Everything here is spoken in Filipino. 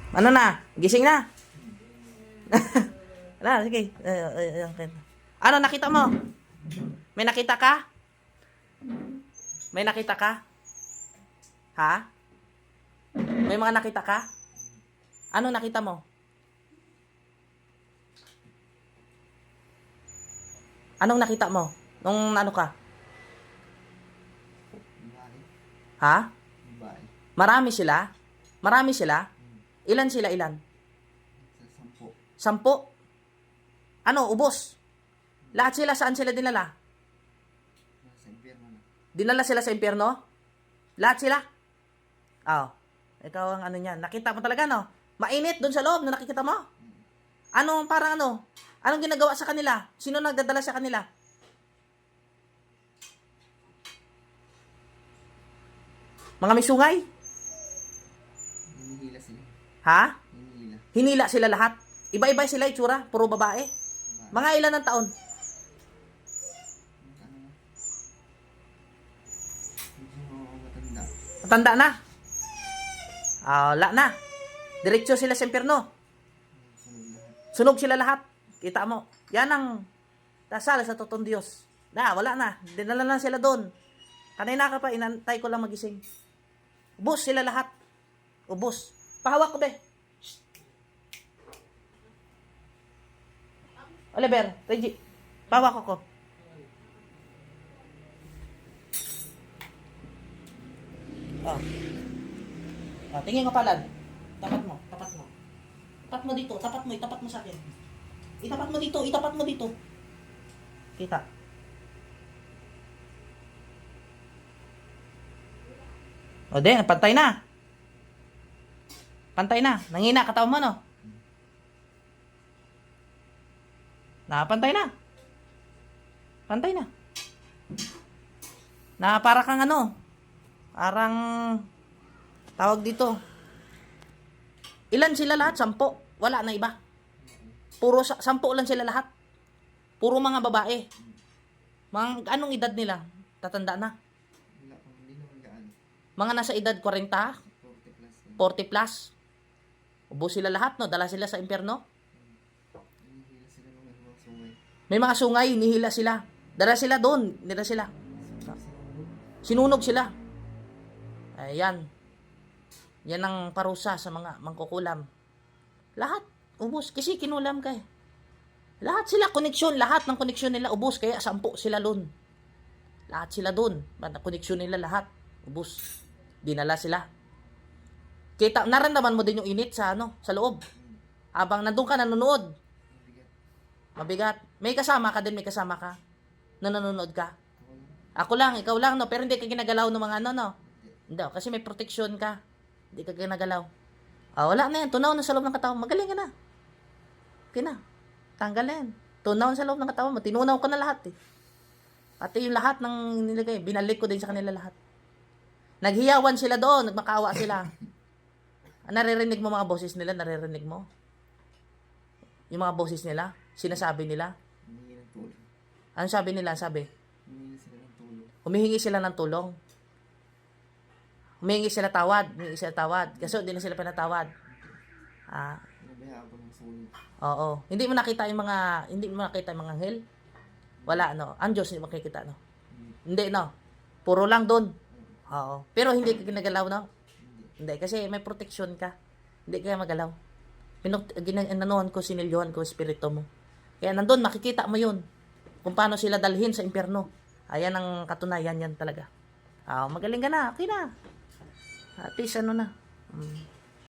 Ano na? Gising na? Wala, sige. Ano nakita mo? May nakita ka? May nakita ka? Ha? May mga nakita ka? Ano nakita mo? Anong nakita mo? Nung ano ka? Ha? Marami sila? Marami sila? Ilan sila, ilan? 10. Ano, ubos? Lahat sila, saan sila dinala? Dinala sila sa impyerno? Lahat sila? Ikaw ang ano niyan. Nakita mo talaga, no? Mainit doon sa loob na nakikita mo? Ano, parang ano? Anong ginagawa sa kanila? Sino nagdadala sa kanila? Mga may sungay? Hinihila sila. Ha? Hinihila. Hinila sila lahat. Iba-iba sila itsura, puro babae. Mga ilan ng taon? Matanda. Matanda na. Wala na. Diretso sila sa impyerno. Sunog sila lahat. Kita mo. Yan ang dasal sa totoong Diyos. Wala na. Dinala na sila doon. Kanina ka pa, inantay ko lang magising. Ubos sila lahat. Ubos. Pahawak ko, be. Oliver, Reggie, pahawak ko. Tingin ko palad. Tapat mo. Tapat mo dito. Itapat mo sa akin. Itapat mo dito. Kita. Pantay na. Nangina katawan mo, no? Pantay na. Para kang ano? Parang tawag dito. Ilan sila lahat? 10. Wala na iba. Puro 10 lang sila lahat. Puro mga babae. Anong edad nila? Tatanda na. Mga nasa edad 40, 40 plus. Ubos sila lahat, no? Dala sila sa impyerno. May mga sungay, nihila sila. Dala sila doon. Sinunog sila. Ayan. Yan ang parusa sa mga mangkukulam. Lahat. Ubos. Kasi kinulam ka eh. Lahat sila, koneksyon. Lahat ng koneksyon nila, ubos. Kaya 10 sila doon. Lahat sila doon. Koneksyon nila lahat. Ubos. Dinala sila. Naramdaman mo din yung init sa loob. Habang nandun ka, nanonood. Mabigat. May kasama ka din, na nanonood ka. Ako lang, ikaw lang, no? Pero hindi ka ginagalaw ng mga no? Hindi, kasi may proteksyon ka. Hindi ka ginagalaw. Wala na yan. Tunaw na sa loob ng katawan. Magaling ka na. Okay na. Tanggal na yan. Tunaw sa loob ng katawan mo. Tinunaw ko na lahat eh. Pati yung lahat ng nilagay, binalik ko din sa kanila lahat. Naghiyawan sila doon, nagmakaawa sila. Naririnig mo mga boses nila, naririnig mo? Yung mga boses nila, sinasabi nila. Ano sabi nila? Humihingi sila ng tulong. Humihingi sila tawad. Kasi hindi na sila pinatawad. Oo. Hindi mo nakita yung mga anghel? Wala, no? Ang Diyos, hindi makikita, no? Hindi, no? Puro lang doon. Oo. Pero hindi ka ginagalaw, no? Hindi, kasi may proteksyon ka. Hindi kaya magalaw. Ginanuhan ko, sinilyohan ko, espiritu mo. Kaya nandun, makikita mo yun. Kung paano sila dalhin sa impyerno. Ayan ang katunayan yan talaga. Magaling ka na, okay na. At least na.